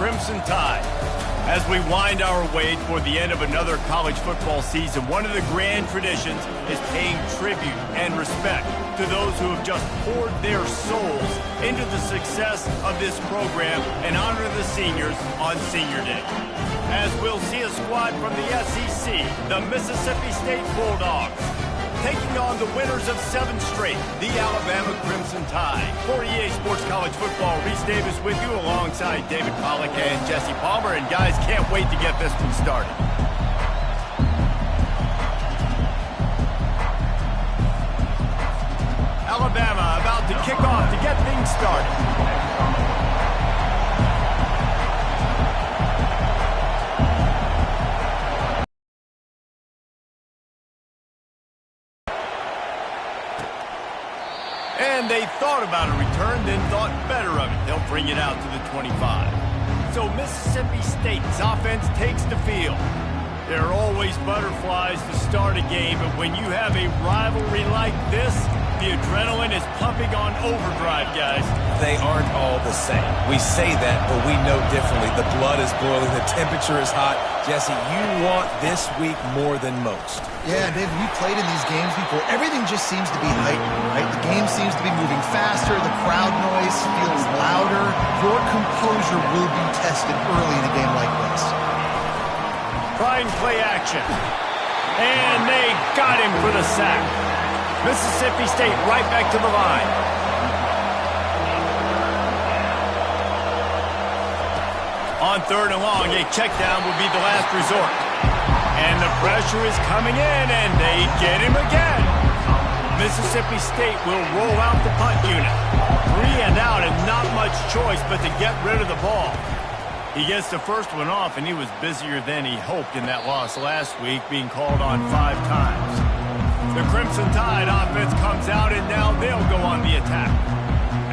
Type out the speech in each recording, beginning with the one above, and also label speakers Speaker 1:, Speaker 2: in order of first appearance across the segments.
Speaker 1: Crimson Tide. As we wind our way toward the end of another college football season, one of the grand traditions is paying tribute and respect to those who have just poured their souls into the success of this program and honor the seniors on Senior Day. As we'll see a squad from the SEC, the Mississippi State Bulldogs, taking on the winners of 7 straight, the Alabama Crimson Tide. For EA Sports College Football, Reese Davis with you alongside David Pollack and Jesse Palmer. And guys, can't wait to get this one started. Alabama about to kick off to get things started. And they thought about a return, then thought better of it. They'll bring it out to the 25. So Mississippi State's offense takes the field. There are always butterflies to start a game, but when you have a rivalry like this, the adrenaline is pumping on overdrive, guys.
Speaker 2: They aren't all the same. We say that, but we know differently. The blood is boiling. The temperature is hot. Jesse, you want this week more than most.
Speaker 3: Yeah, David, you played in these games before. Everything just seems to be heightened, right? The game seems to be moving faster. The crowd noise feels louder. Your composure will be tested early in a game like this.
Speaker 1: Try and play action. And they got him for the sack. Mississippi State right back to the line. On 3rd and long, a check down will be the last resort. And the pressure is coming in, and they get him again. Mississippi State will roll out the punt unit. 3 and out, and not much choice but to get rid of the ball. He gets the first one off, and he was busier than he hoped in that loss last week, being called on 5 times. The Crimson Tide offense comes out, and now they'll go on the attack.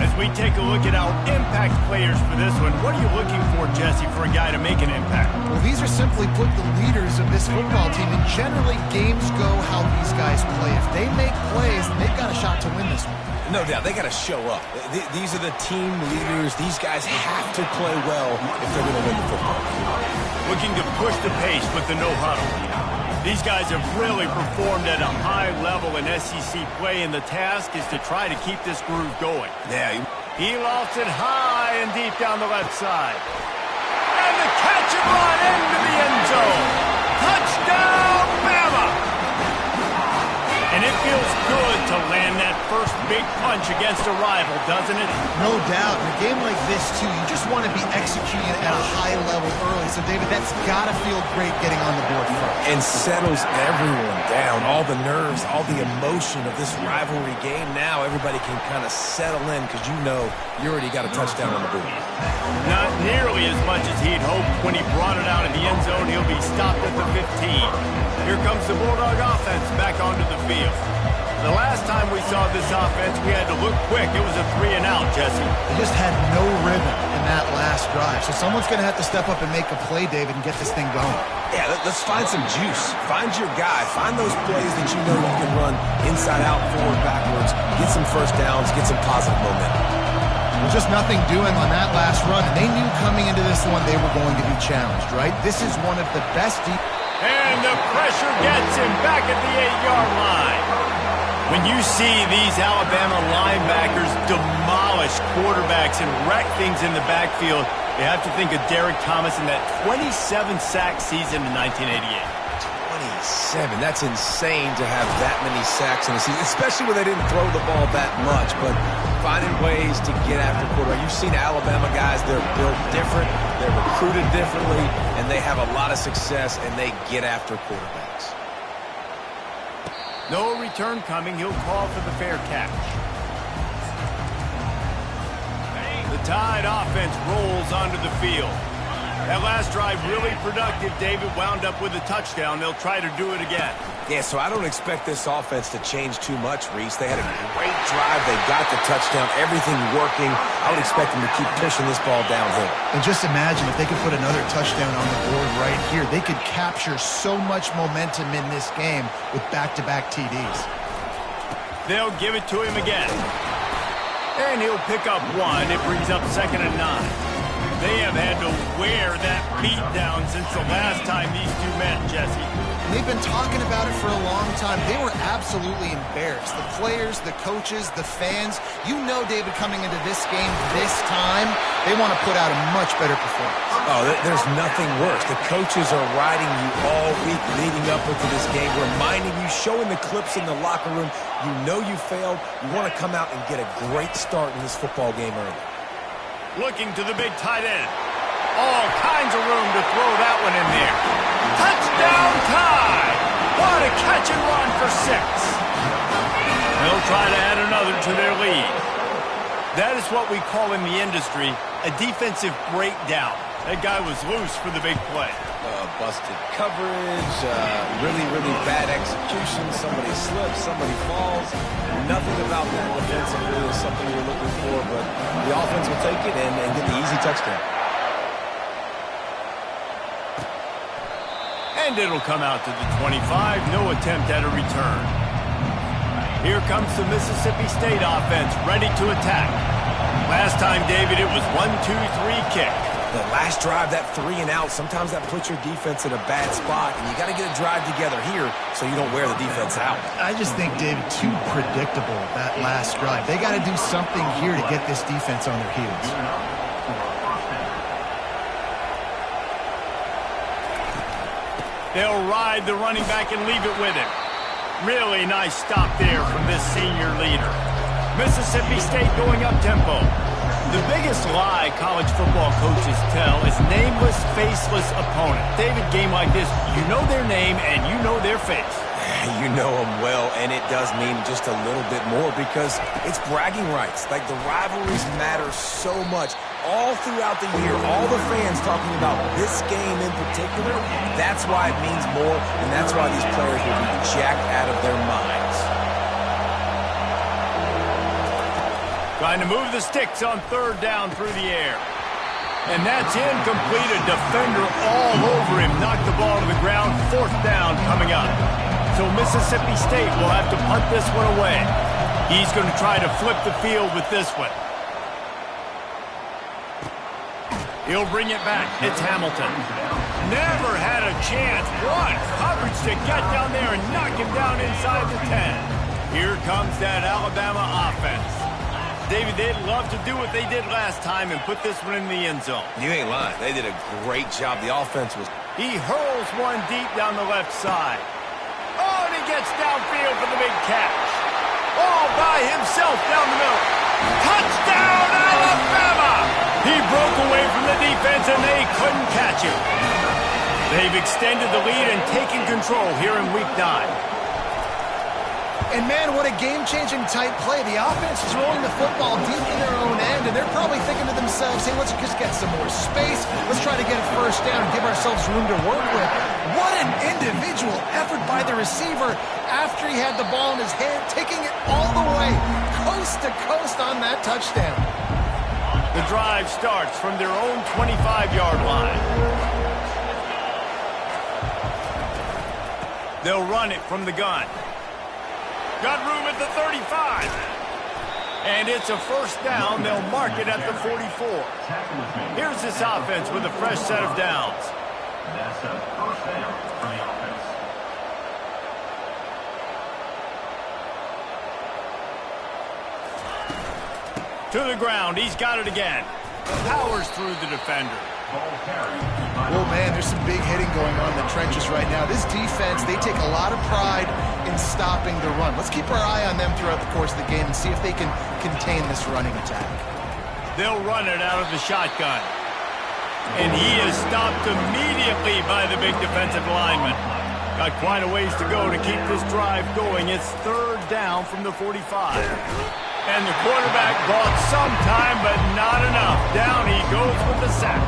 Speaker 1: As we take a look at our impact players for this one, what are you looking for, Jesse, for a guy to make an impact?
Speaker 3: Well, these are simply put the leaders of this football team, and generally games go how these guys play. If they make plays, they've got a shot to win this one.
Speaker 2: No doubt, they got to show up. These are the team leaders. These guys have to play well if they're going to win the football game.
Speaker 1: Looking to push the pace with the no-huddle. These guys have really performed at a high level in SEC play, and the task is to try to keep this groove going.
Speaker 2: Yeah.
Speaker 1: He lofts it high and deep down the left side. And the catch and run into the end zone. Touchdown, Bama! And it feels good to land that first big punch against a rival, doesn't it?
Speaker 3: No doubt. In a game like this, too, you just want to be executing at a high level early. So, David, that's got to feel great getting on the board first.
Speaker 2: And settles everyone down. All the nerves, all the emotion of this rivalry game. Now everybody can kind of settle in because you know you already got a touchdown on the board.
Speaker 1: Not nearly as much as he'd hoped when he brought it out in the end zone. He'll be stopped at the 15. Here comes the Bulldog offense back onto the field. The last time we saw this offense, we had to look quick. It was a 3 and out, Jesse.
Speaker 3: They just had no rhythm in that last drive. So someone's going to have to step up and make a play, David, and get this thing going.
Speaker 2: Yeah, let's find some juice. Find your guy. Find those plays that you know you can run inside out, forward, backwards. Get some first downs. Get some positive momentum.
Speaker 3: Well, just nothing doing on that last run. And they knew coming into this one they were going to be challenged, right? This is one of the best
Speaker 1: and the pressure gets him back at the 8-yard line. When you see these Alabama linebackers demolish quarterbacks and wreck things in the backfield, you have to think of Derek Thomas in that 27-sack season in 1988.
Speaker 2: 27. That's insane to have that many sacks in a season, especially when they didn't throw the ball that much. But finding ways to get after quarterback. You've seen Alabama guys, they're built different, they're recruited differently, and they have a lot of success, and they get after quarterbacks.
Speaker 1: No return coming. He'll call for the fair catch. The Tide offense rolls onto the field. That last drive really productive. David wound up with a touchdown. They'll try to do it again.
Speaker 2: Yeah, so I don't expect this offense to change too much, Reese. They had a great drive. They got the touchdown. Everything working. I would expect them to keep pushing this ball downhill.
Speaker 3: And just imagine if they could put another touchdown on the board right here. They could capture so much momentum in this game with back-to-back TDs.
Speaker 1: They'll give it to him again. And he'll pick up one. It brings up 2nd and 9. They have had to wear that beat down since the last time these two met, Jesse.
Speaker 3: They've been talking about it for a long time. They were absolutely embarrassed. The players, the coaches, the fans. You know, David, coming into this game this time, they want to put out a much better performance.
Speaker 2: Oh, there's nothing worse. The coaches are riding you all week leading up into this game, reminding you, showing the clips in the locker room. You know you failed. You want to come out and get a great start in this football game early.
Speaker 1: Looking to the big tight end. All kinds of room to throw that one in there. Touchdown Tide! What a catch and run for 6. They'll try to add another to their lead. That is what we call in the industry a defensive breakdown. That guy was loose for the big play.
Speaker 2: Busted coverage, really, really bad execution. Somebody slips, somebody falls. Nothing about that defensively is something you're looking for, but the offense will take it and get the easy touchdown.
Speaker 1: And it'll come out to the 25. No attempt at a return. Here comes the Mississippi State offense ready to attack. Last time, David, it was 1-2-3 kick.
Speaker 2: The last drive, that 3 and out, sometimes that puts your defense in a bad spot, and you got to get a drive together here so you don't wear the defense out.
Speaker 3: I just think, David, too predictable, that last drive. They got to do something here to get this defense on their heels.
Speaker 1: They'll ride the running back and leave it with him. Really nice stop there from this senior leader. Mississippi State going up-tempo. The biggest lie college football coaches tell is nameless, faceless opponent. David, game like this, you know their name and you know their face.
Speaker 2: You know them well, and it does mean just a little bit more because it's bragging rights. Like, the rivalries matter so much. All throughout the year, all the fans talking about this game in particular, that's why it means more, and that's why these players will be jacked out of their minds.
Speaker 1: Trying to move the sticks on 3rd down through the air. And that's incomplete. A defender all over him. Knocked the ball to the ground. 4th down coming up. So Mississippi State will have to punt this one away. He's going to try to flip the field with this one. He'll bring it back. It's Hamilton. Never had a chance. What coverage to get down there and knock him down inside the 10. Here comes that Alabama offense. David, they'd love to do what they did last time and put this one in the end zone.
Speaker 2: You ain't lying. They did a great job. The offense was...
Speaker 1: He hurls one deep down the left side. Oh, and he gets downfield for the big catch. All by himself down the middle. Touchdown, Alabama! He broke away from the defense, and they couldn't catch him. They've extended the lead and taken control here in Week 9.
Speaker 3: And, man, what a game-changing type play. The offense throwing the football deep in their own end, and they're probably thinking to themselves, hey, let's just get some more space. Let's try to get a 1st down and give ourselves room to work with. What an individual effort by the receiver after he had the ball in his hand, taking it all the way, coast to coast on that touchdown.
Speaker 1: The drive starts from their own 25-yard line. They'll run it from the gun. Got room at the 35. And it's a 1st down. They'll mark it at the 44. Here's this offense with a fresh set of downs. That's a 1st down for the offense. To the ground. He's got it again. Powers through the defender.
Speaker 3: Well, man, there's some big hitting going on in the trenches right now. This defense, they take a lot of pride in stopping the run. Let's keep our eye on them throughout the course of the game and see if they can contain this running attack.
Speaker 1: They'll run it out of the shotgun. And he is stopped immediately by the big defensive lineman. Got quite a ways to go to keep this drive going. It's 3rd down from the 45. And the quarterback bought some time, but not enough. Down he goes with the sack.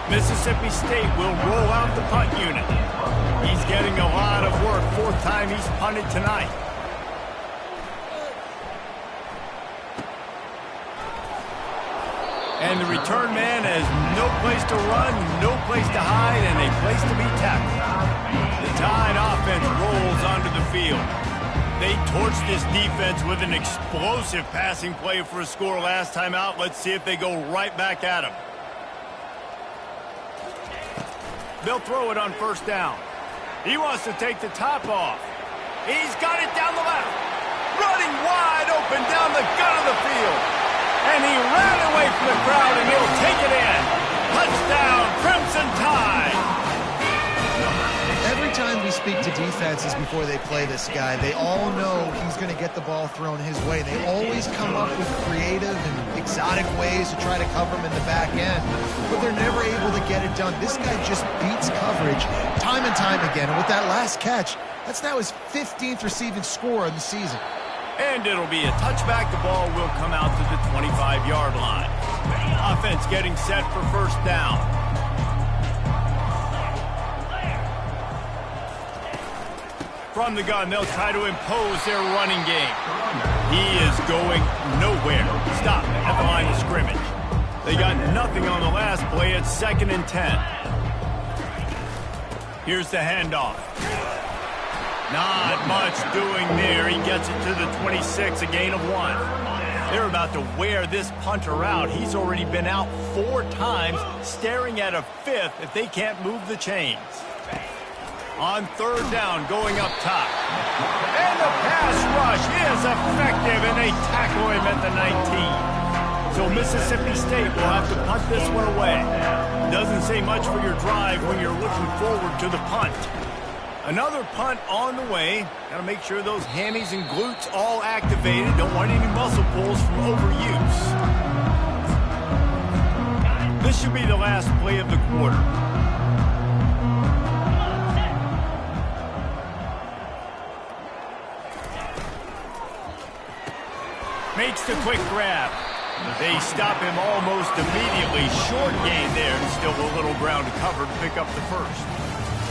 Speaker 1: Mississippi State will roll out the punt unit. He's getting a lot of work. 4th time he's punted tonight. And the return man has no place to run, no place to hide, and a place to be tackled. The Tide offense rolls onto the field. They torched this defense with an explosive passing play for a score last time out. Let's see if they go right back at him. They'll throw it on first down. He wants to take the top off. He's got it down the left. Running wide open down the gut of the field. And he ran away from the crowd, and he'll take it in. Touchdown, Crimson Tide.
Speaker 3: Every time we speak to defenses before they play this guy, they all know he's going to get the ball thrown his way. They always come up with creative and exotic ways to try to cover him in the back end, but they're never able to get it done. This guy just beats coverage time and time again, and with that last catch, that's now his 15th receiving score of the season.
Speaker 1: And it'll be a touchback. The ball will come out to the 25-yard line. Offense getting set for first down. From the gun, they'll try to impose their running game. He is going nowhere. Stop at the line of scrimmage. They got nothing on the last play. It's 2nd and 10. Here's the handoff. Not much doing there. He gets it to the 26, a gain of 1. They're about to wear this punter out. He's already been out 4 times, staring at a 5th if they can't move the chains. On third down, going up top. And the pass rush is effective, and they tackle him at the 19. So Mississippi State will have to punt this one away. Doesn't say much for your drive when you're looking forward to the punt. Another punt on the way. Got to make sure those hammies and glutes all activated. Don't want any muscle pulls from overuse. This should be the last play of the quarter. Makes the quick grab. They stop him almost immediately. Short gain there, and still a little ground to cover to pick up the first.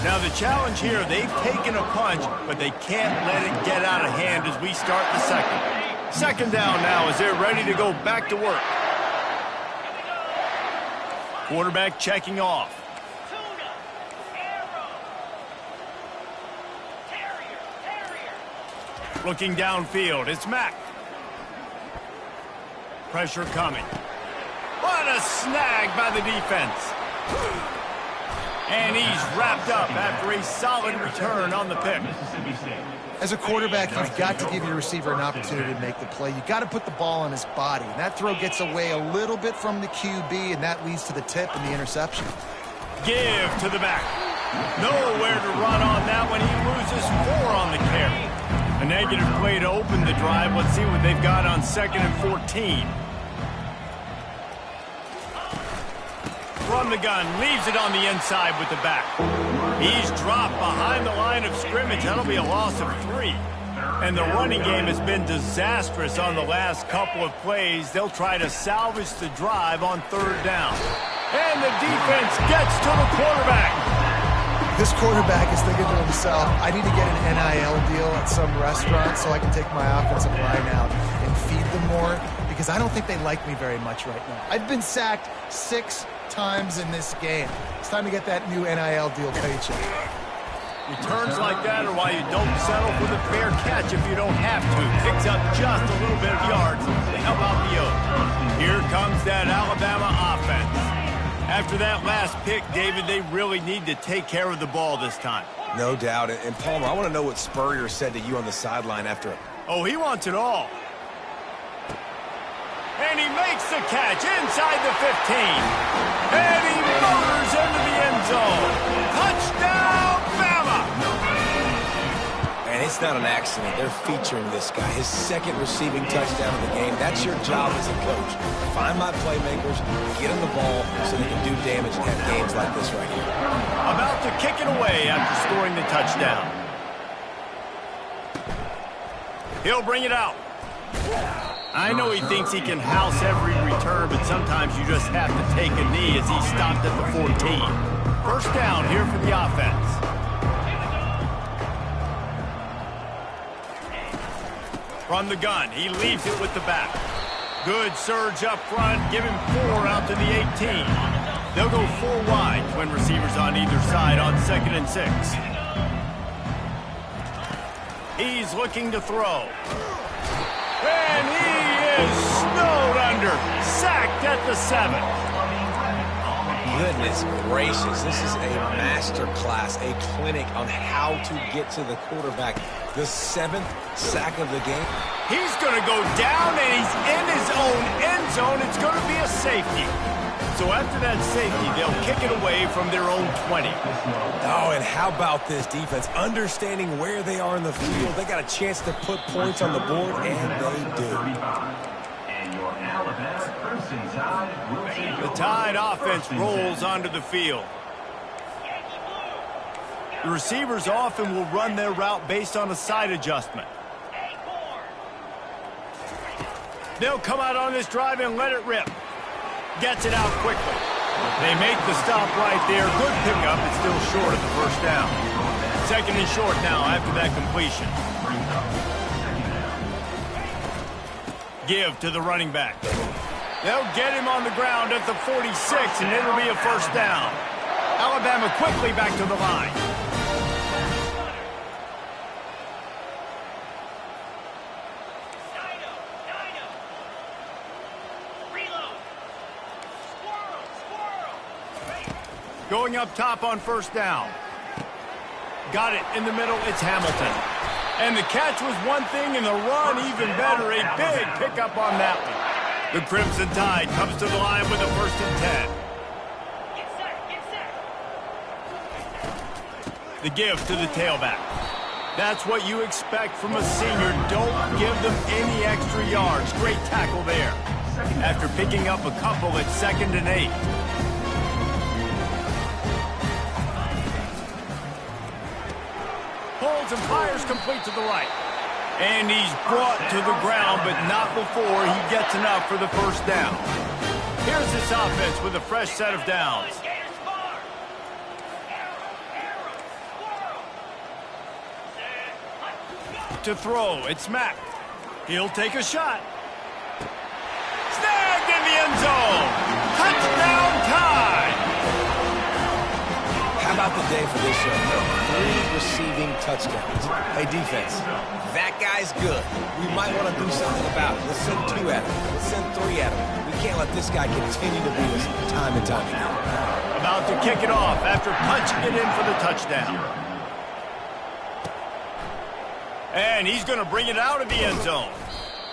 Speaker 1: Now the challenge here, they've taken a punch, but they can't let it get out of hand as we start the second. Second down now as they're ready to go back to work. Quarterback checking off. Looking downfield, it's Mack. Pressure coming. What a snag by the defense. And he's wrapped up after a solid return on the pick.
Speaker 3: As a quarterback, you've got to give your receiver an opportunity to make the play. You've got to put the ball on his body. And that throw gets away a little bit from the QB, and that leads to the tip and the interception.
Speaker 1: Give to the back. Nowhere to run on that one. He loses 4 on the carry. A negative play to open the drive. Let's see what they've got on 2nd and 14. From the gun, leaves it on the inside with the back. He's dropped behind the line of scrimmage. That'll be a loss of 3. And the running game has been disastrous on the last couple of plays. They'll try to salvage the drive on third down. And the defense gets to the quarterback.
Speaker 3: This quarterback is thinking to himself, I need to get an NIL deal at some restaurant so I can take my offensive line out and feed them more, because I don't think they like me very much right now. I've been sacked 6 times in this game. It's time to get that new NIL deal paycheck.
Speaker 1: Returns like that are why you don't settle for the fair catch if you don't have to. Picks up just a little bit of yards to help out the Oaks. Here comes that Alabama offense. After that last pick, David, they really need to take care of the ball this time.
Speaker 2: No doubt. And Palmer, I want to know what Spurrier said to you on the sideline after it.
Speaker 1: Oh, he wants it all. And he makes the catch inside the 15. And he motors into the end zone. Touchdown, Bama!
Speaker 2: And it's not an accident. They're featuring this guy. His 2nd receiving touchdown of the game. That's your job as a coach. Find my playmakers, get them the ball so they can do damage and have games like this right here.
Speaker 1: About to kick it away after scoring the touchdown. He'll bring it out. I know he thinks he can house every return, but sometimes you just have to take a knee as he stopped at the 14. First down here for the offense. From the gun, he leaves it with the back. Good surge up front, give him 4 out to the 18. They'll go 4 wide, twin receivers on either side on 2nd and 6. He's looking to throw. And he is snowed under, sacked at the 7.
Speaker 2: Goodness gracious, this is a master class, a clinic on how to get to the quarterback. The 7th sack of the game.
Speaker 1: He's going to go down, and he's in his own end zone. It's going to be a safety. So after that safety, they'll kick it away from their own 20.
Speaker 2: Oh, and how about this defense? Understanding where they are in the field. They got a chance to put points on the board, and they do.
Speaker 1: The Tide offense rolls onto the field. The receivers often will run their route based on a side adjustment. They'll come out on this drive and let it rip. Gets it out quickly. They make the stop right there. Good pickup. It's still short of the first down. 2nd and short now after that completion. Give to the running back. They'll get him on the ground at the 46, and it'll be a first down. Alabama quickly back to the line. Going up top on first down. Got it in the middle. It's Hamilton. And the catch was one thing, and the run even better. A big pickup on that one. The Crimson Tide comes to the line with a 1st and 10. The give to the tailback. That's what you expect from a senior. Don't give them any extra yards. Great tackle there. After picking up a couple at 2nd and 8. Pulls and fires complete to the right. And he's brought to the ground, but not before he gets enough for the first down. Here's this offense with a fresh set of downs. To throw, it's Mack. He'll take a shot. Snagged in the end zone. Touchdown Tide.
Speaker 2: How about the day for this show? 3 receiving touchdowns. Hey, defense, that guy's good. We might want to do something about it. Let's send 2 at him. Let's send 3 at him. We can't let this guy continue to beat us time and time again.
Speaker 1: About to kick it off after punching it in for the touchdown. And he's going to bring it out of the end zone.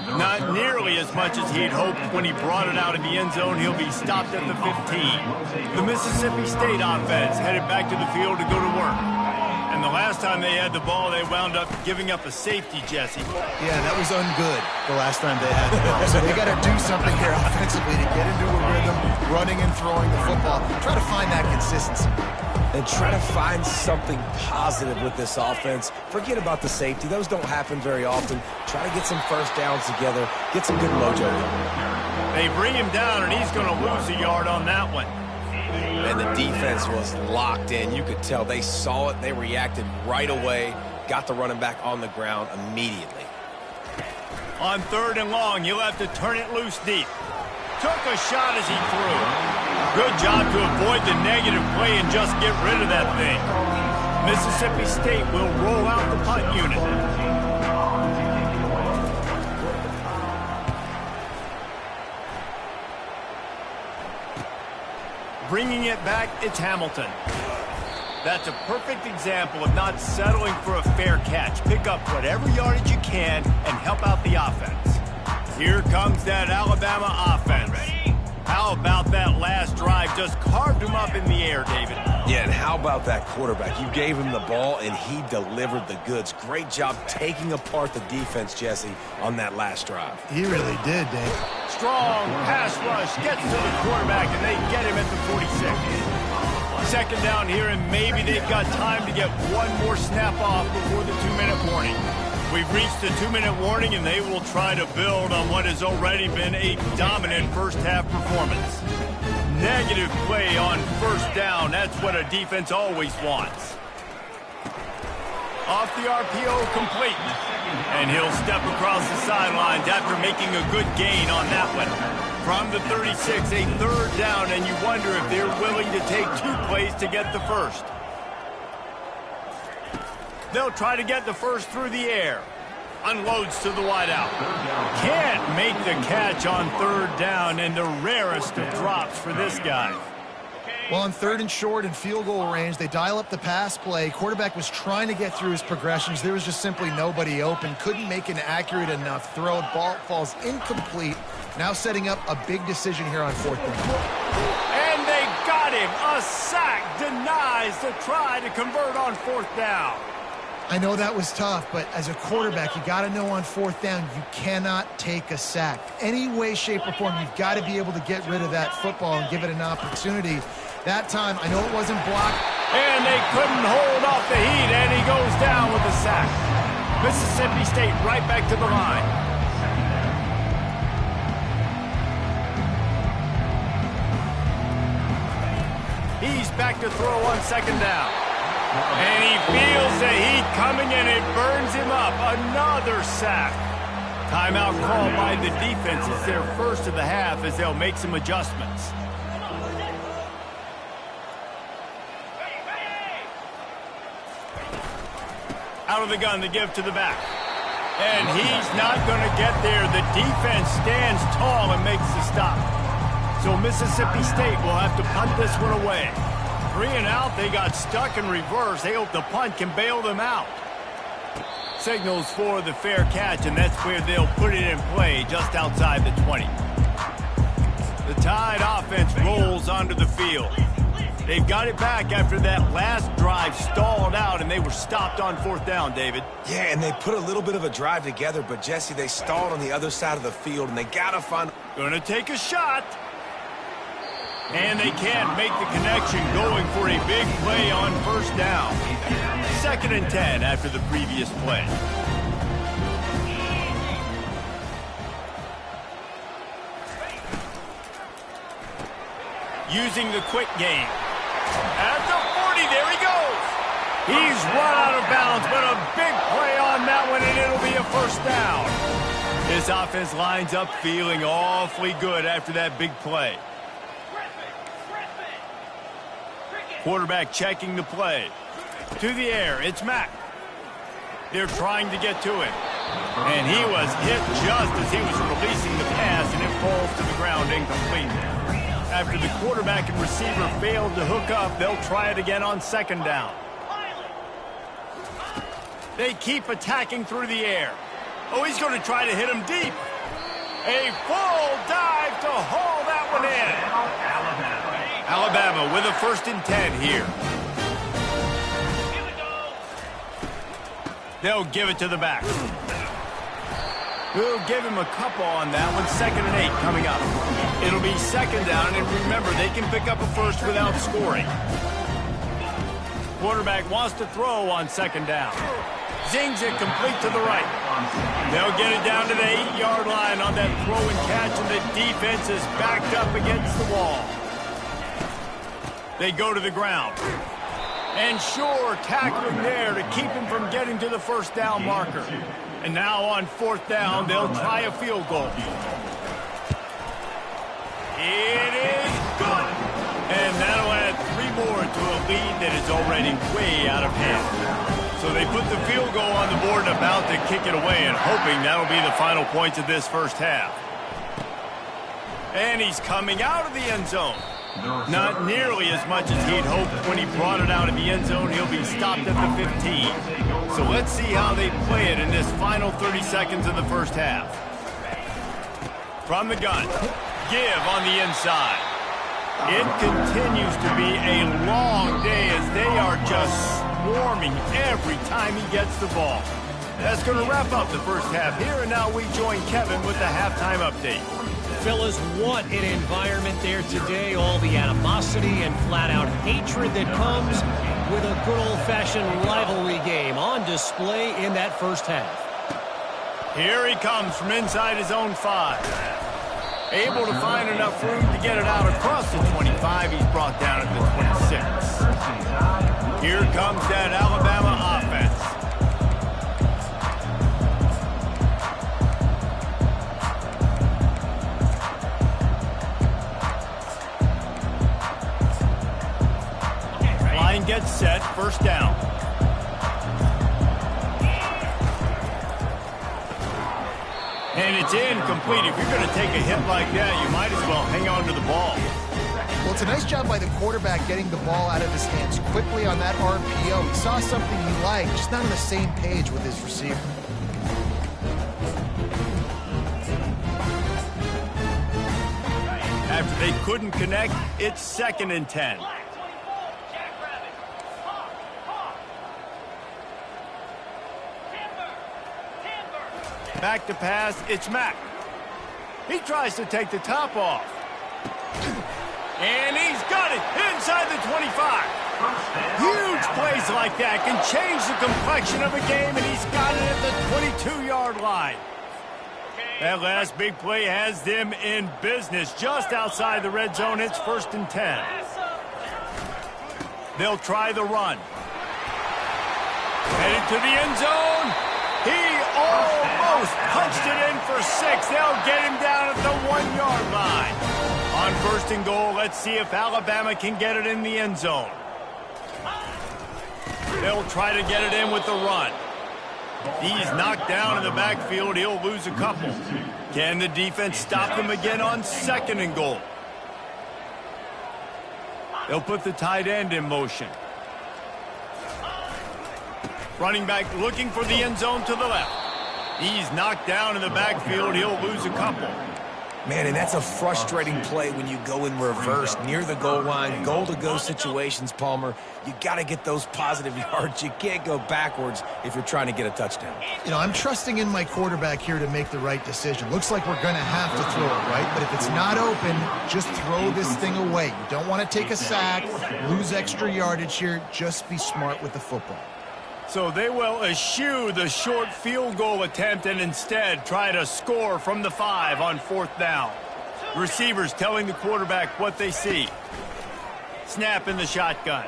Speaker 1: Not nearly as much as he'd hoped when he brought it out of the end zone. He'll be stopped at the 15. The Mississippi State offense headed back to the field to go to work. And the last time they had the ball, they wound up giving up a safety, Jesse.
Speaker 3: Yeah, that was ungood the last time they had the ball. So they got to do something here offensively to get into a rhythm, running and throwing the football. Try to find that consistency.
Speaker 2: And try to find something positive with this offense. Forget about the safety. Those don't happen very often. Try to get some first downs together. Get some good mojo.
Speaker 1: They bring him down, and he's going to lose a yard on that one.
Speaker 2: And the defense was locked in. You could tell they saw it. They reacted right away. Got the running back on the ground immediately.
Speaker 1: On 3rd and long, he'll have to turn it loose deep. Took a shot as he threw. Good job to avoid the negative play and just get rid of that thing. Mississippi State will roll out the punt unit. Bringing it back, it's Hamilton. That's a perfect example of not settling for a fair catch. Pick up whatever yardage you can and help out the offense. Here comes that Alabama offense. How about that last drive? Just carved him up in the air, David.
Speaker 2: Yeah, and how about that quarterback? You gave him the ball, and he delivered the goods. Great job taking apart the defense, Jesse, on that last drive.
Speaker 3: He really did, Dave.
Speaker 1: Strong pass rush gets to the quarterback, and they get him at the 46. 2nd down here, and maybe they've got time to get one more snap off before the 2-minute warning. We've reached the 2-minute warning, and they will try to build on what has already been a dominant first-half performance. Negative play on first down. That's what a defense always wants. Off the RPO, complete. And he'll step across the sidelines after making a good gain on that one. From the 36, a 3rd down, and you wonder if they're willing to take 2 plays to get the first. They'll try to get the first through the air. Unloads to the wideout. Can't make the catch on 3rd down, and the rarest of drops for this guy.
Speaker 3: Well, on 3rd and short and field goal range, they dial up the pass play. Quarterback was trying to get through his progressions. There was just simply nobody open. Couldn't make an accurate enough throw. Ball falls incomplete. Now setting up a big decision here on 4th down.
Speaker 1: And they got him. A sack denies the try to convert on 4th down.
Speaker 3: I know that was tough, but as a quarterback, you got to know on 4th down, you cannot take a sack. Any way, shape, or form, you've got to be able to get rid of that football and give it an opportunity. That time, I know it wasn't blocked.
Speaker 1: And they couldn't hold off the heat, and he goes down with a sack. Mississippi State right back to the line. He's back to throw on 2nd down. And he feels the heat coming, and it burns him up. Another sack. Timeout called by the defense. It's their first of the half as they'll make some adjustments. Out of the gun to give to the back. And he's not going to get there. The defense stands tall and makes the stop. So Mississippi State will have to punt this one away. 3 and out, they got stuck in reverse. They hope the punt can bail them out. Signals for the fair catch, and that's where they'll put it in play, just outside the 20. The Tide offense rolls onto the field. They've got it back after that last drive stalled out, and they were stopped on 4th down, David.
Speaker 2: Yeah, and they put a little bit of a drive together, but, Jesse, they stalled on the other side of the field, and they got to find...
Speaker 1: Gonna take a shot. And they can't make the connection, going for a big play on 1st down. 2nd and 10 after the previous play. Using the quick game. At the 40, there he goes. He's run out of bounds, but a big play on that one, and it'll be a 1st down. This offense lines up feeling awfully good after that big play. Quarterback checking the play. To the air, it's Mack. They're trying to get to him. And he was hit just as he was releasing the pass, and it falls to the ground incomplete. After the quarterback and receiver failed to hook up, they'll try it again on 2nd down. They keep attacking through the air. Oh, he's going to try to hit him deep. A full dive to haul that one in. Alabama with a 1st and 10 here. They'll give it to the back. We'll give him a couple on that one. 2nd and 8 coming up. It'll be 2nd down, and remember, they can pick up a 1st without scoring. Quarterback wants to throw on 2nd down. Zings it complete to the right. They'll get it down to the 8-yard line on that throw and catch, and the defense is backed up against the wall. They go to the ground. And sure, tackling there to keep him from getting to the 1st down marker. And now on 4th down, they'll try a field goal. It is good. And that'll add 3 more to a lead that is already way out of hand. So they put the field goal on the board, about to kick it away, and hoping that'll be the final points of this 1st half. And he's coming out of the end zone. Not nearly as much as he'd hoped when he brought it out of the end zone. He'll be stopped at the 15. So let's see how they play it in this final 30 seconds of the 1st half. From the gun, give on the inside. It continues to be a long day as they are just swarming every time he gets the ball. That's going to wrap up the 1st half here, and now we join Kevin with the halftime update.
Speaker 4: Fellas, what an environment there today. All the animosity and flat-out hatred that comes with a good old-fashioned rivalry game on display in that 1st half.
Speaker 1: Here he comes from inside his own 5. Able to find enough room to get it out across the 25. He's brought down at the 26. Here comes that Alabama offense. Gets set, 1st down. And it's incomplete. If you're going to take a hit like that, you might as well hang on to the ball.
Speaker 3: Well, it's a nice job by the quarterback getting the ball out of his hands quickly on that RPO. He saw something he liked, just not on the same page with his receiver.
Speaker 1: After they couldn't connect, it's 2nd and 10. Back to pass, it's Mack. He tries to take the top off. And he's got it inside the 25. Huge plays like that can change the complexion of a game, and he's got it at the 22-yard line. That last big play has them in business just outside the red zone. It's 1st and 10. They'll try the run. Headed to the end zone. He almost punched it in for 6. They'll get him down at the 1-yard line. On 1st and goal, let's see if Alabama can get it in the end zone. They'll try to get it in with the run. He's knocked down in the backfield. He'll lose a couple. Can the defense stop them again on 2nd and goal? They'll put the tight end in motion. Running back looking for the end zone to the left. He's knocked down in the backfield. He'll lose a couple.
Speaker 2: Man, and that's a frustrating play when you go in reverse near the goal line. Goal-to-go situations, Palmer. You got to get those positive yards. You can't go backwards if you're trying to get a touchdown.
Speaker 3: You know, I'm trusting in my quarterback here to make the right decision. Looks like we're going to have to throw it, right? But if it's not open, just throw this thing away. You don't want to take a sack, lose extra yardage here. Just be smart with the football.
Speaker 1: So they will eschew the short field goal attempt and instead try to score from the 5 on 4th down. Receivers telling the quarterback what they see. Snap in the shotgun.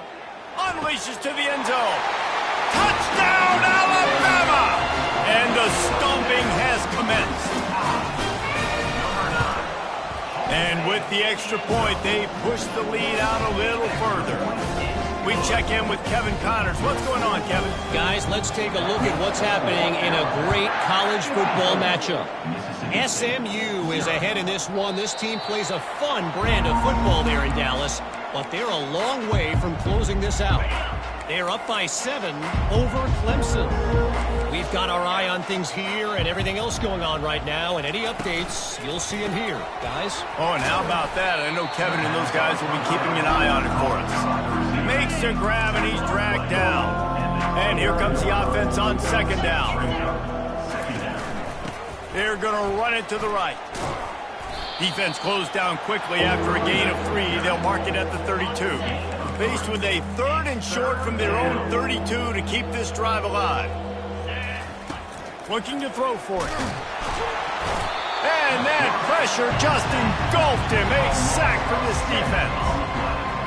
Speaker 1: Unleashes to the end zone. Touchdown, Alabama! And the stomping has commenced. And with the extra point, they push the lead out a little further. We check in with Kevin Connors. What's going on, Kevin?
Speaker 4: Guys, let's take a look at what's happening in a great college football matchup. SMU is ahead in this one. This team plays a fun brand of football there in Dallas, but they're a long way from closing this out. They're up by 7 over Clemson. We've got our eye on things here and everything else going on right now, and any updates, you'll see them here. Guys?
Speaker 1: Oh, and how about that? I know Kevin and those guys will be keeping an eye on it for us. Makes a grab, and he's dragged down. And here comes the offense on 2nd down. They're going to run it to the right. Defense closed down quickly after a gain of 3. They'll mark it at the 32. Faced with a 3rd and short from their own 32 to keep this drive alive. Looking to throw for it. And that pressure just engulfed him. A sack for this defense.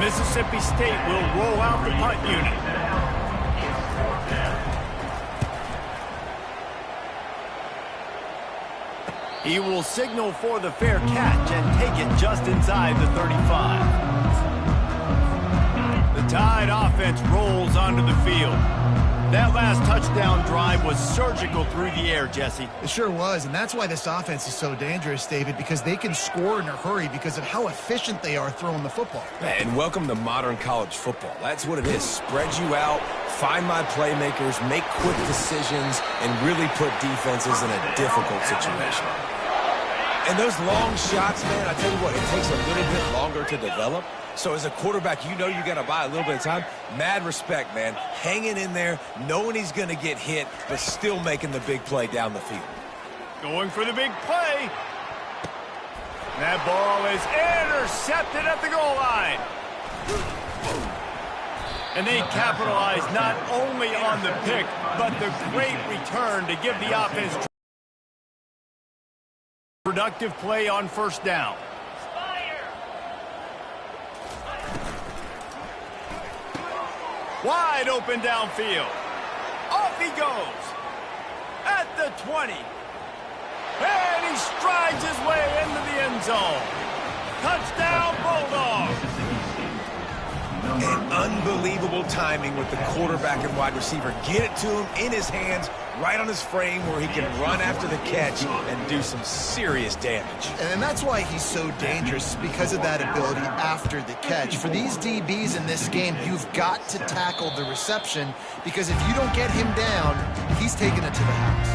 Speaker 1: Mississippi State will roll out the punt unit. He will signal for the fair catch and take it just inside the 35. The Tide offense rolls onto the field. That last touchdown drive was surgical through the air, Jesse.
Speaker 3: It sure was, and that's why this offense is so dangerous, David, because they can score in a hurry because of how efficient they are throwing the football.
Speaker 2: And welcome to modern college football. That's what it is. Spread you out, find my playmakers, make quick decisions, and really put defenses in a difficult situation. And those long shots, man, I tell you what, it takes a little bit longer to develop. So as a quarterback, you know you got to buy a little bit of time. Mad respect, man. Hanging in there, knowing he's going to get hit, but still making the big play down the field.
Speaker 1: Going for the big play. That ball is intercepted at the goal line. And they capitalize not only on the pick, but the great return to give the offense productive play on 1st down. Wide open downfield. Off he goes. At the 20. And he strides his way into the end zone. Touchdown, Bulldogs.
Speaker 2: And unbelievable timing with the quarterback and wide receiver. Get it to him in his hands, right on his frame where he can run after the catch and do some serious damage.
Speaker 3: And that's why he's so dangerous, because of that ability after the catch. For these DBs in this game, you've got to tackle the reception, because if you don't get him down, he's taking it to the house.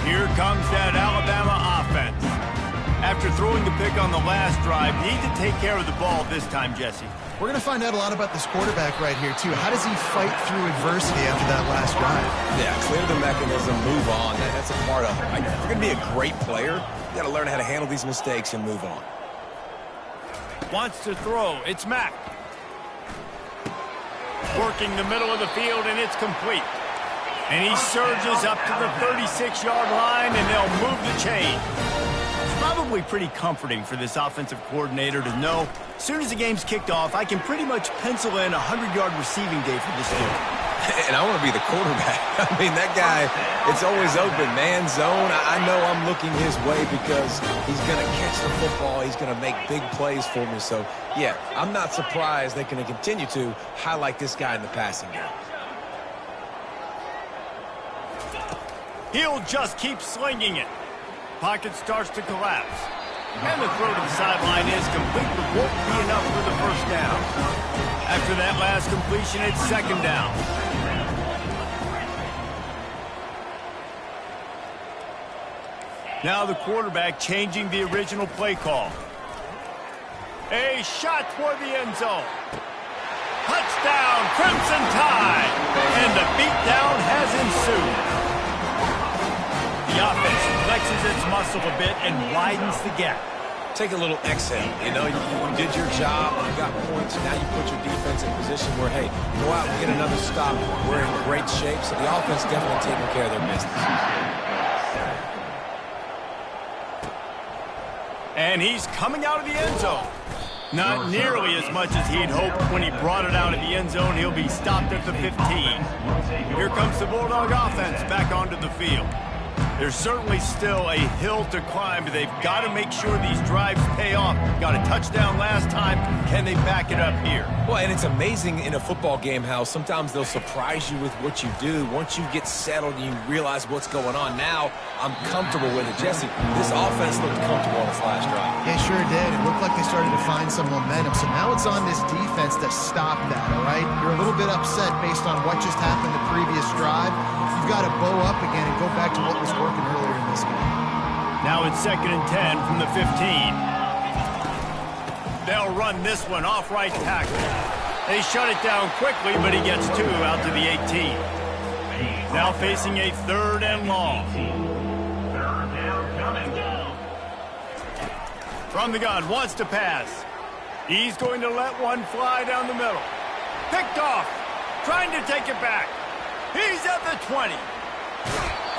Speaker 1: Here comes that Alabama offense. After throwing the pick on the last drive, need to take care of the ball this time, Jesse.
Speaker 3: We're going to find out a lot about this quarterback right here, too. How does he fight through adversity after that last drive?
Speaker 2: Yeah, clear the mechanism, move on. That's a part of it, right? If you're going to be a great player, you got to learn how to handle these mistakes and move on.
Speaker 1: Wants to throw. It's Mack. Working the middle of the field, and it's complete. And he surges up to the 36-yard line, and they'll move the chain. Probably pretty comforting for this offensive coordinator to know as soon as the game's kicked off, I can pretty much pencil in a 100-yard receiving day for this dude.
Speaker 2: And I want to be the quarterback. I mean, that guy, it's always open, man, zone. I know I'm looking his way because he's going to catch the football. He's going to make big plays for me. So, yeah, I'm not surprised they're going to continue to highlight this guy in the passing game.
Speaker 1: He'll just keep slinging it. Pocket starts to collapse. And the throw to the sideline is complete, but won't be enough for the first down. After that last completion, it's second down. Now the quarterback changing the original play call. A shot toward the end zone. Touchdown, Crimson Tide! And the beatdown has ensued. The offense flexes its muscle a bit and widens the gap.
Speaker 2: Take a little exhale. You know, you did your job. You got points. Now you put your defense in position where, hey, go out and get another stop. We're in great shape. So the offense definitely taking care of their business.
Speaker 1: And he's coming out of the end zone. Not nearly as much as he'd hoped when he brought it out of the end zone. He'll be stopped at the 15. Here comes the Bulldog offense back onto the field. There's certainly still a hill to climb, but they've got to make sure these drives pay off. Got a touchdown last time. Can they back it up here?
Speaker 2: Well, and it's amazing in a football game how sometimes they'll surprise you with what you do. Once you get settled and you realize what's going on, now I'm comfortable with it. Jesse, this offense looked comfortable on its last drive.
Speaker 3: Yeah, sure did. It looked like they started to find some momentum. So now it's on this defense to stop that, all right? You're a little bit upset based on what just happened the previous drive. You've got to bow up again and go back to what was working earlier in this game.
Speaker 1: Now it's 2nd and 10 from the 15. They'll run this one off right tackle. They shut it down quickly, but he gets 2 out to the 18. Now facing a 3rd and long. From the gun, wants to pass. He's going to let one fly down the middle. Picked off. Trying to take it back. He's at the 20.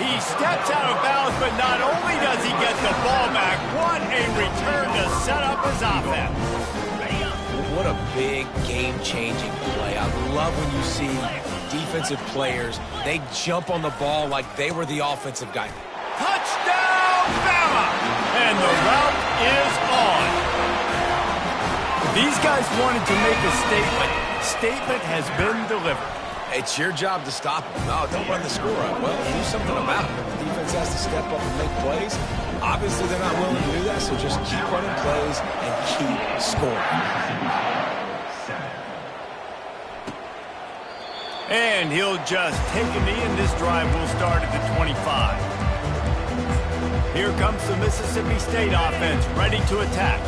Speaker 1: He steps out of bounds, but not only does he get the ball back, what a return to set up his offense.
Speaker 2: What a big game-changing play. I love when you see defensive players, they jump on the ball like they were the offensive guy.
Speaker 1: Touchdown, Bama! And the route is on. These guys wanted to make a statement. Statement has been delivered.
Speaker 2: It's your job to stop them. No, don't run the score up. Well, do something about it. The defense has to step up and make plays. Obviously, they're not willing to do that, so just keep running plays and keep scoring.
Speaker 1: And he'll just take a knee, and this drive will start at the 25. Here comes the Mississippi State offense, ready to attack.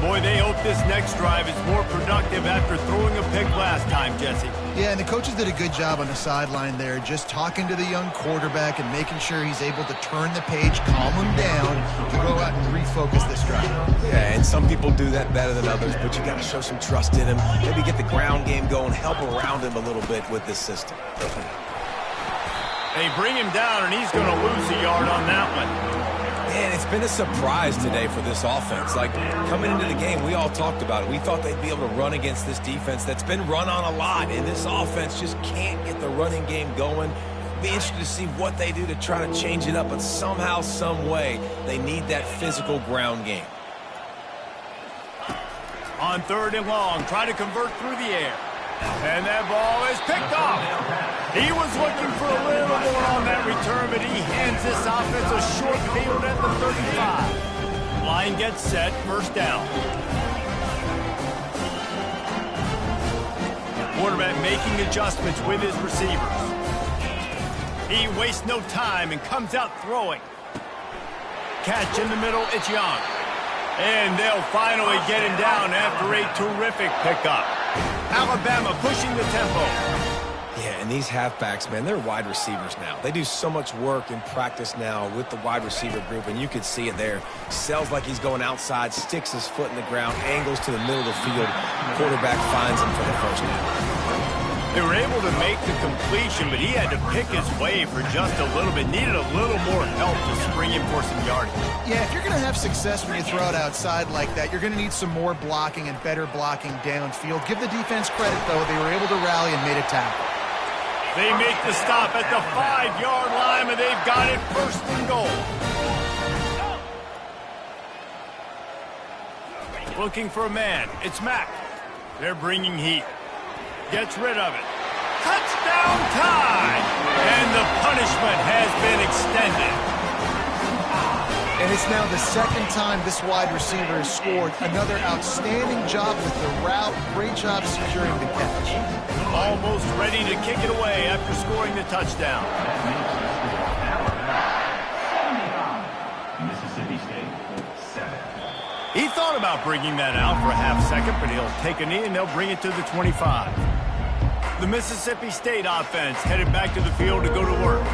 Speaker 1: Boy, they hope this next drive is more productive after throwing a pick last time, Jesse.
Speaker 3: Yeah, and the coaches did a good job on the sideline there, just talking to the young quarterback and making sure he's able to turn the page, calm him down, to go out and refocus this drive.
Speaker 2: Yeah, and some people do that better than others, but you got to show some trust in him. Maybe get the ground game going, help around him a little bit with this system.
Speaker 1: They bring him down, and he's going to lose a yard on that one.
Speaker 2: Man, it's been a surprise today for this offense. Like, coming into the game, we all talked about it. We thought they'd be able to run against this defense that's been run on a lot, and this offense just can't get the running game going. Be interested to see what they do to try to change it up, but somehow, some way, they need that physical ground game.
Speaker 1: On 3rd and long, trying to convert through the air. And that ball is picked off. He was looking for a little more on that return, but he hands this offense a short field at the 35. Line gets set, 1st down. Quarterback making adjustments with his receivers. He wastes no time and comes out throwing. Catch in the middle, it's Young. And they'll finally get him down after a terrific pickup. Alabama pushing the tempo.
Speaker 2: Yeah, and these halfbacks, man, they're wide receivers now. They do so much work in practice now with the wide receiver group, and you could see it there. Sells like he's going outside, sticks his foot in the ground, angles to the middle of the field. Quarterback finds him for the 1st down.
Speaker 1: They were able to make the completion, but he had to pick his way for just a little bit. Needed a little more help to spring him for some yardage.
Speaker 3: Yeah, if you're going to have success when you throw it outside like that, you're going to need some more blocking and better blocking downfield. Give the defense credit, though. They were able to rally and made a tackle.
Speaker 1: They make the stop at the 5-yard line, and they've got it 1st and goal. Looking for a man. It's Mack. They're bringing heat. Gets rid of it. Touchdown time! And the punishment has been extended.
Speaker 3: And it's now the 2nd time this wide receiver has scored. Another outstanding job with the route. Great job securing the catch.
Speaker 1: Almost ready to kick it away after scoring the touchdown.
Speaker 5: Mississippi State, 7.
Speaker 1: He thought about bringing that out for a half second, but he'll take a knee and they'll bring it to the 25. The Mississippi State offense headed back to the field to go to work.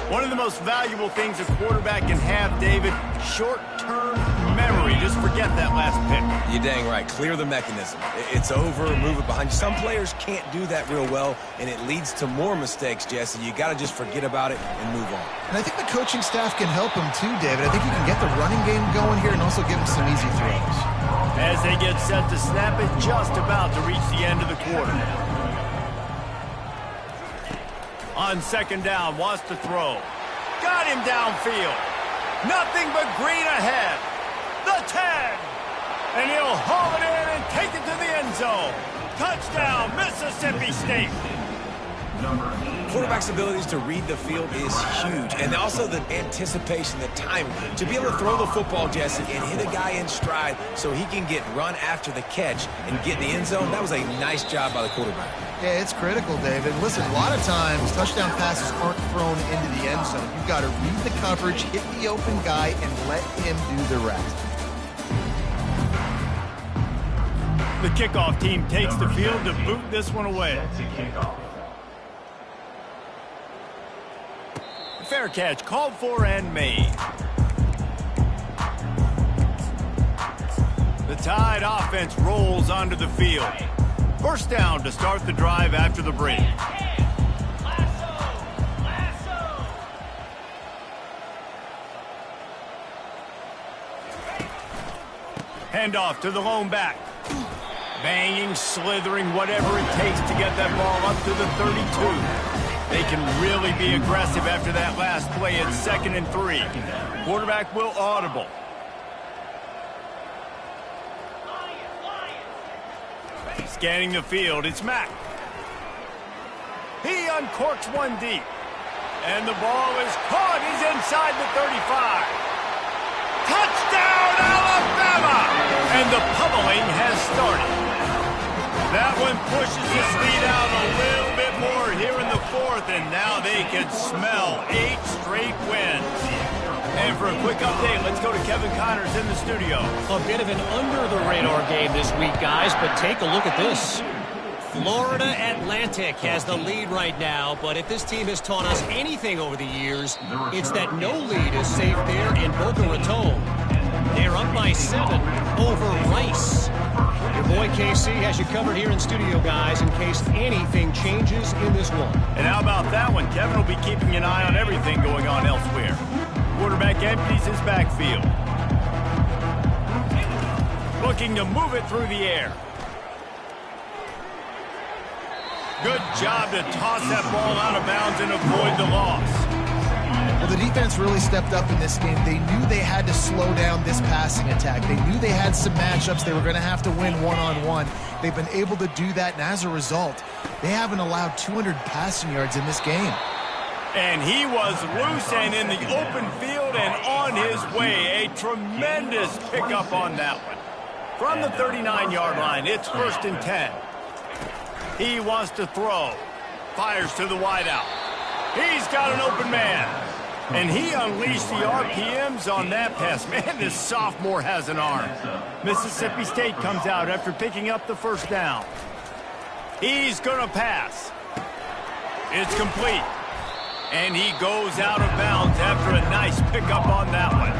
Speaker 1: One of the most valuable things a quarterback can have, David, short-term memory. Just forget that last pick.
Speaker 2: You're dang right. Clear the mechanism. It's over, move it behind you. Some players can't do that real well, and it leads to more mistakes, Jesse. You got to just forget about it and move on.
Speaker 3: And I think the coaching staff can help him too, David. I think he can get the running game going here and also give him some easy throws.
Speaker 1: As they get set to snap it, just about to reach the end of the quarter. On 2nd down, wants to throw. Got him downfield. Nothing but green ahead. The 10. And he'll haul it in and take it to the end zone. Touchdown, Mississippi State.
Speaker 2: Quarterback's abilities to read the field is huge, and also the anticipation, the timing. To be able to throw the football, Jesse, and hit a guy in stride so he can get run after the catch and get in the end zone, that was a nice job by the quarterback.
Speaker 3: Yeah, it's critical, David. Listen, a lot of times touchdown passes aren't thrown into the end zone. You've got to read the coverage, hit the open guy, and let him do the rest.
Speaker 1: The kickoff team takes the field to boot this one away. Fair catch called for and made. The Tide offense rolls onto the field. 1st down to start the drive after the break. Handoff to the lone back. Banging, slithering, whatever it takes to get that ball up to the 32. They can really be aggressive after that last play. It's 2nd and 3. Quarterback will audible. Scanning the field, it's Mack. He uncorks one deep. And the ball is caught. He's inside the 35. Touchdown, Alabama! And the pummeling has started. That one pushes this lead out a little bit more here in the 4th, and now they can smell 8 straight wins. And for a quick update, let's go to Kevin Connors in the studio.
Speaker 4: A bit of an under-the-radar game this week, guys, but take a look at this. Florida Atlantic has the lead right now, but if this team has taught us anything over the years, it's that no lead is safe there in Boca Raton. They're up by 7 over Rice. Your boy KC has you covered here in studio, guys, in case anything changes in this one.
Speaker 1: And how about that one? Kevin will be keeping an eye on everything going on elsewhere. Quarterback empties his backfield. Looking to move it through the air. Good job to toss that ball out of bounds and avoid the loss.
Speaker 3: Well, the defense really stepped up in this game. They knew they had to slow down this passing attack. They knew they had some matchups they were going to have to win one-on-one. They've been able to do that, and as a result, they haven't allowed 200 passing yards in this game.
Speaker 1: And he was loose and in the open field and on his way. A tremendous pickup on that one. From the 39-yard line, it's 1st and 10. He wants to throw. Fires to the wideout. He's got an open man. And he unleashed the RPMs on that pass. Man, this sophomore has an arm. Mississippi State comes out after picking up the 1st down. He's going to pass. It's complete. And he goes out of bounds after a nice pickup on that one.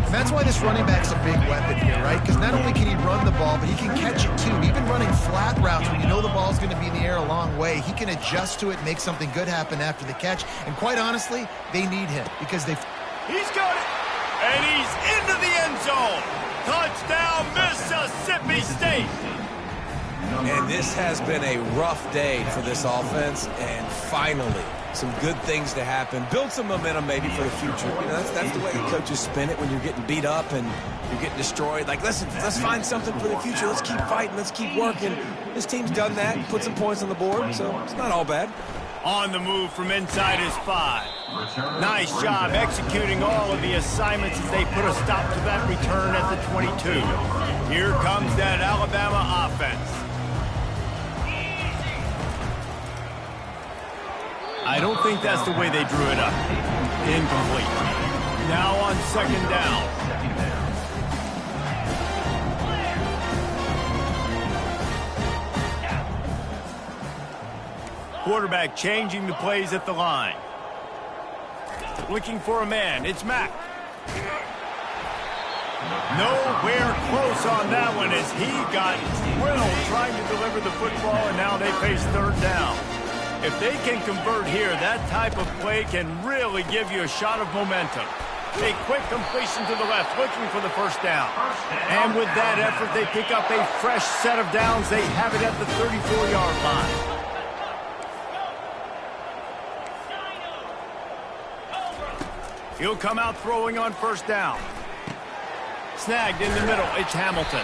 Speaker 3: And that's why this running back's a big weapon here, right? Because not only can he run the ball, but he can catch it too. Even running flat routes when you know the ball's going to be in the air a long way, he can adjust to it, make something good happen after the catch. And quite honestly, they need him because they've...
Speaker 1: He's got it! And he's into the end zone! Touchdown, Mississippi State!
Speaker 2: And this has been a rough day for this offense, and finally, some good things to happen. Build some momentum maybe for the future. You know, that's the way the coaches spin it when you're getting beat up and you're getting destroyed. Like, listen, let's find something for the future. Let's keep fighting. Let's keep working. This team's done that, put some points on the board, so it's not all bad.
Speaker 1: On the move from inside his 5. Nice job executing all of the assignments as they put a stop to that return at the 22. Here comes that Alabama offense. I don't think that's the way they drew it up. Incomplete. Now on 2nd down. Quarterback changing the plays at the line. Looking for a man. It's Mack. Nowhere close on that one as he got drilled trying to deliver the football, and now they face 3rd down. If they can convert here, that type of play can really give you a shot of momentum. A quick completion to the left, looking for the 1st down. And with that effort, they pick up a fresh set of downs. They have it at the 34-yard line. He'll come out throwing on 1st down. Snagged in the middle, it's Hamilton.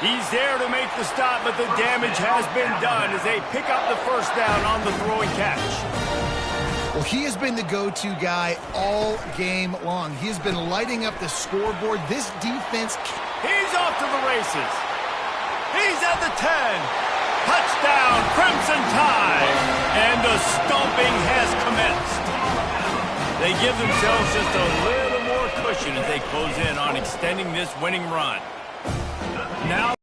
Speaker 1: He's there to make the stop, but the damage has been done as they pick up the 1st down on the throw and catch.
Speaker 3: Well, he has been the go-to guy all game long. He has been lighting up the scoreboard. This defense...
Speaker 1: He's off to the races. He's at the 10. Touchdown, Crimson Tide. And the stomping has commenced. They give themselves just a little more cushion as they close in on extending this winning run. Now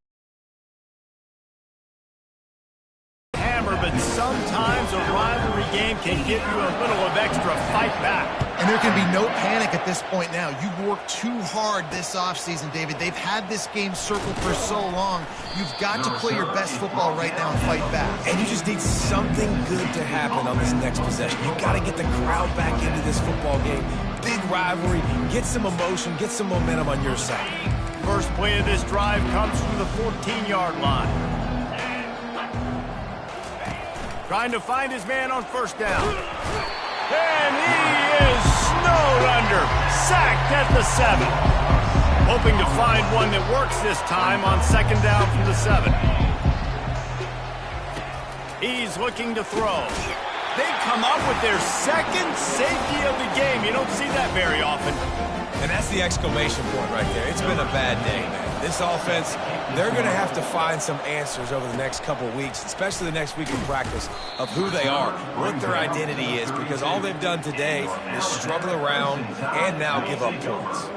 Speaker 1: hammer, but sometimes a rivalry game can give you a little of extra fight back.
Speaker 3: And there can be no panic at this point now. You've worked too hard this offseason, David. They've had this game circled for so long. You've got to play your best football right now and fight back.
Speaker 2: And you just need something good to happen on this next possession. You've got to get the crowd back into this football game. Big rivalry. Get some emotion. Get some momentum on your side.
Speaker 1: First play of this drive comes from the 14-yard line. Trying to find his man on 1st down. And he is snowed under. Sacked at the 7. Hoping to find one that works this time on 2nd down from the 7. He's looking to throw. They come up with their 2nd safety of the game. You don't see that very often.
Speaker 2: And that's the exclamation point right there. It's been a bad day, man. This offense, they're going to have to find some answers over the next couple of weeks, especially the next week of practice, of who they are, what their identity is, because all they've done today is struggle around and now give up points.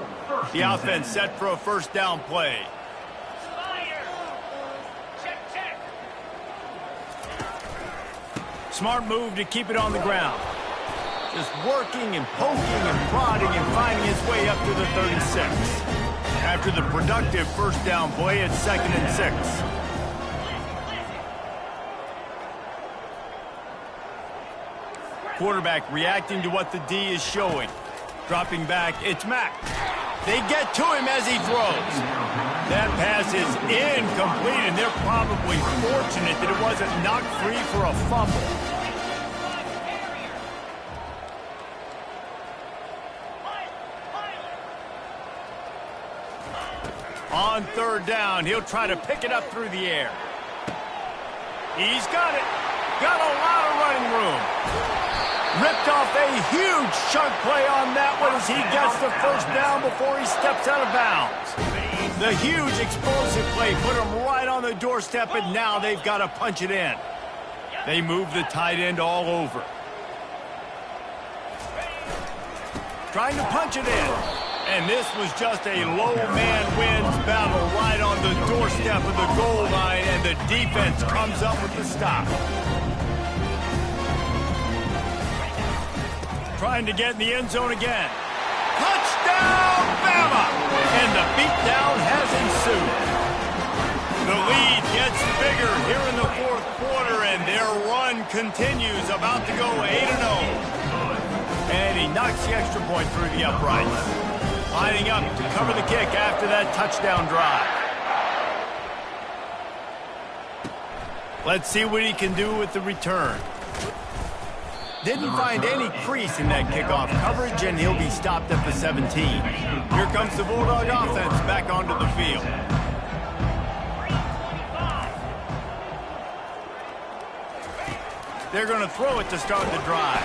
Speaker 1: The offense set for a 1st down play. Smart move to keep it on the ground. Just working and poking and prodding and finding his way up to the 36. After the productive 1st down play, it's 2nd and 6. Quarterback reacting to what the D is showing. Dropping back, it's Mack. They get to him as he throws. That pass is incomplete, and they're probably fortunate that it wasn't knocked free for a fumble. on third down. He'll try to pick it up through the air. He's got it. Got a lot of running room. Ripped off a huge chunk play on that one as he gets the first down before he steps out of bounds. The huge explosive play put him right on the doorstep, and now they've got to punch it in. They move the tight end all over. Trying to punch it in. And this was just a low man wins battle right on the doorstep of the goal line, and the defense comes up with the stop. Trying to get in the end zone again. Touchdown, Bama! And the beatdown has ensued. The lead gets bigger here in the fourth quarter, and their run continues, about to go 8-0. And he knocks the extra point through the uprights. Lining up to cover the kick after that touchdown drive. Let's see what he can do with the return. Didn't find any crease in that kickoff coverage, and he'll be stopped at the 17. Here comes the Bulldog offense back onto the field. They're going to throw it to start the drive.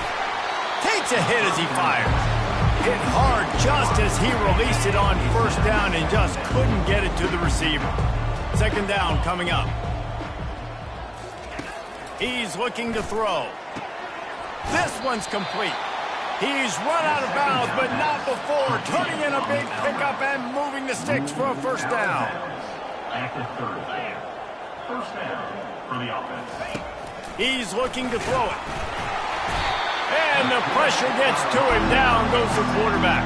Speaker 1: Takes a hit as he fires. Hit hard just as he released it on first down and just couldn't get it to the receiver. Second down coming up. He's looking to throw. This one's complete. He's run out of bounds, but not before turning in a big pickup and moving the sticks for a first down.
Speaker 5: First down for the offense.
Speaker 1: He's looking to throw it. And the pressure gets to him. Down goes the quarterback.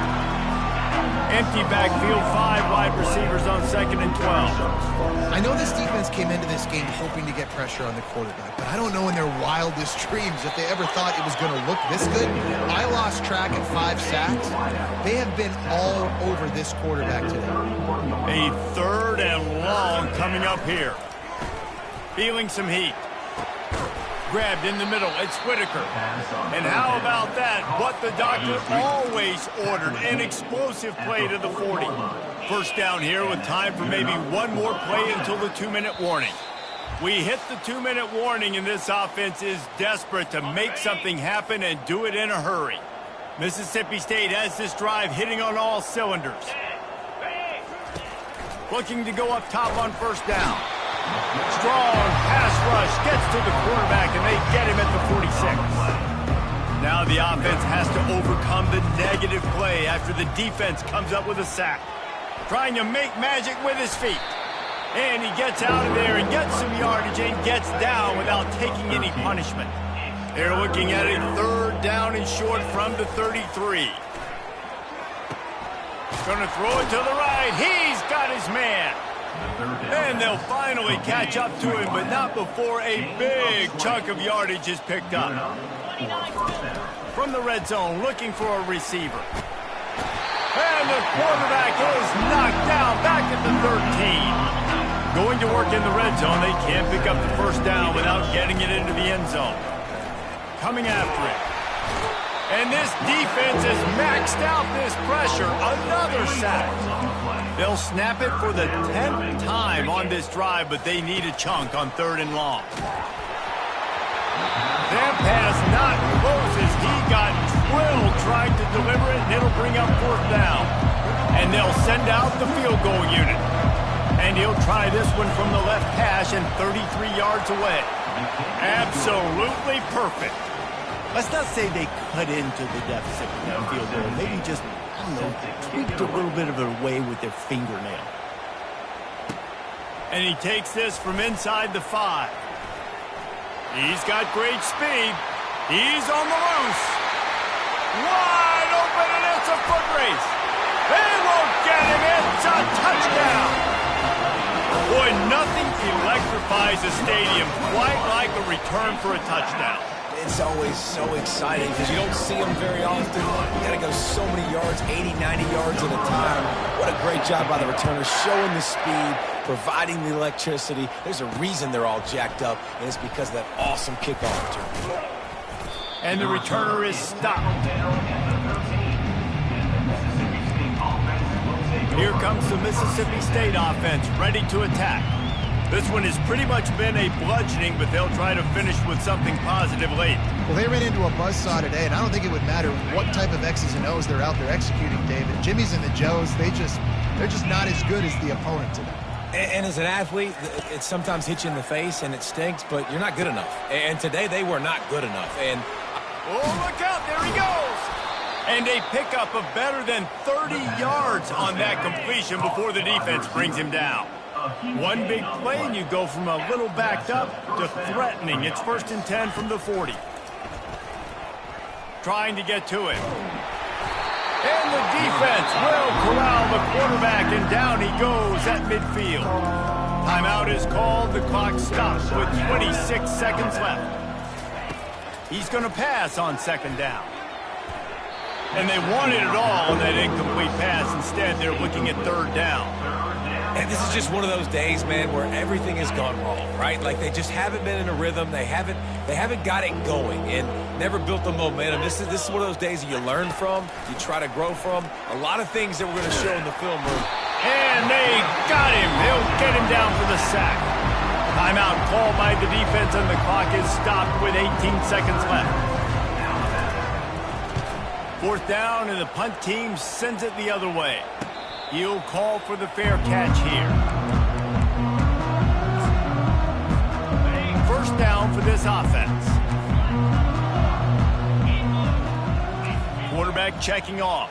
Speaker 1: Empty backfield, 5 wide receivers on 2nd and 12.
Speaker 3: I know this defense came into this game hoping to get pressure on the quarterback, but I don't know in their wildest dreams if they ever thought it was going to look this good. I lost track at 5 sacks. They have been all over this quarterback today.
Speaker 1: A 3rd and long coming up here. Feeling some heat. Grabbed in the middle, it's Whitaker. And how about that? What the doctor always ordered, an explosive play to the 40. First down here with time for maybe one more play until the 2-minute warning. We hit the 2-minute warning, and this offense is desperate to make something happen and do it in a hurry. Mississippi State has this drive hitting on all cylinders. Looking to go up top on first down. Strong pass rush gets to the quarterback, and they get him at the 46. Now the offense has to overcome the negative play after the defense comes up with a sack. Trying to make magic with his feet. And he gets out of there and gets some yardage and gets down without taking any punishment. They're looking at a 3rd down and short from the 33. Going to throw it to the right. He's got his man. And they'll finally catch up to him, but not before a big chunk of yardage is picked up. From the red zone, looking for a receiver. And the quarterback is knocked down back at the 13. Going to work in the red zone, they can't pick up the first down without getting it into the end zone. Coming after it. And this defense has maxed out this pressure. Another sack. They'll snap it for the 10th time on this drive, but they need a chunk on 3rd and long. That pass not close as he got drilled trying to deliver it, and it'll bring up 4th down. And they'll send out the field goal unit. And he'll try this one from the left hash and 33 yards away. Absolutely perfect. Let's not say they cut into the deficit with that field goal. Maybe just, I don't know, tweaked a little bit of it away with their fingernail. And he takes this from inside the 5. He's got great speed. He's on the loose. Wide open, and it's a foot race. They won't get him. It's a touchdown. Boy, nothing electrifies a stadium quite like a return for a touchdown.
Speaker 2: It's always so exciting because you don't see them very often. You got to go so many yards, 80, 90 yards at a time. What a great job by the returners, showing the speed, providing the electricity. There's a reason they're all jacked up, and it's because of that awesome kickoff return.
Speaker 1: And the returner is stopped. Here comes the Mississippi State offense, ready to attack. This one has pretty much been a bludgeoning, but they'll try to finish with something positive late.
Speaker 3: Well, they ran into a buzzsaw today, and I don't think it would matter what type of X's and O's they're out there executing, David. Jimmy's and the Joes, they're just not as good as the opponent today.
Speaker 2: And as an athlete, it sometimes hits you in the face and it stinks, but you're not good enough. And today they were not good enough. And
Speaker 1: oh, look out, there he goes! And a pickup of better than 30 yards on that completion before the defense brings him down. One big play and you go from a little backed up to threatening. It's 1st and 10 from the 40. Trying to get to it. And the defense will corral the quarterback, and down he goes at midfield. Timeout is called. The clock stops with 26 seconds left. He's going to pass on 2nd down. And they wanted it all on that incomplete pass. Instead, they're looking at 3rd down.
Speaker 2: And this is just one of those days, man, where everything has gone wrong, right? Like they just haven't been in a rhythm. They haven't got it going and never built the momentum. This is one of those days that you learn from, you try to grow from. A lot of things that we're going to show in the film room.
Speaker 1: And they got him. They'll get him down for the sack. Timeout called by the defense, and the clock is stopped with 18 seconds left. 4th down, and the punt team sends it the other way. He'll call for the fair catch here. 1st down for this offense. Quarterback checking off.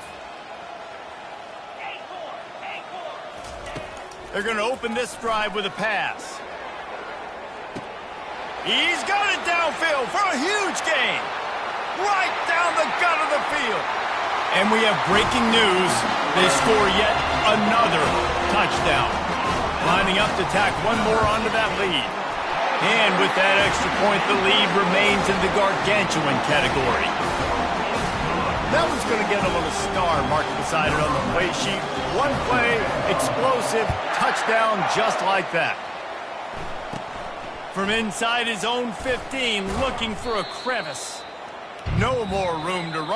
Speaker 1: They're going to open this drive with a pass. He's got it downfield for a huge gain. Right down the gut of the field. And we have breaking news. They score yet another touchdown. Lining up to tack one more onto that lead. And with that extra point, the lead remains in the gargantuan category. That was going to get a little star marked beside it on the play sheet. One play, explosive, touchdown just like that. From inside his own 15, looking for a crevice. No more room to run.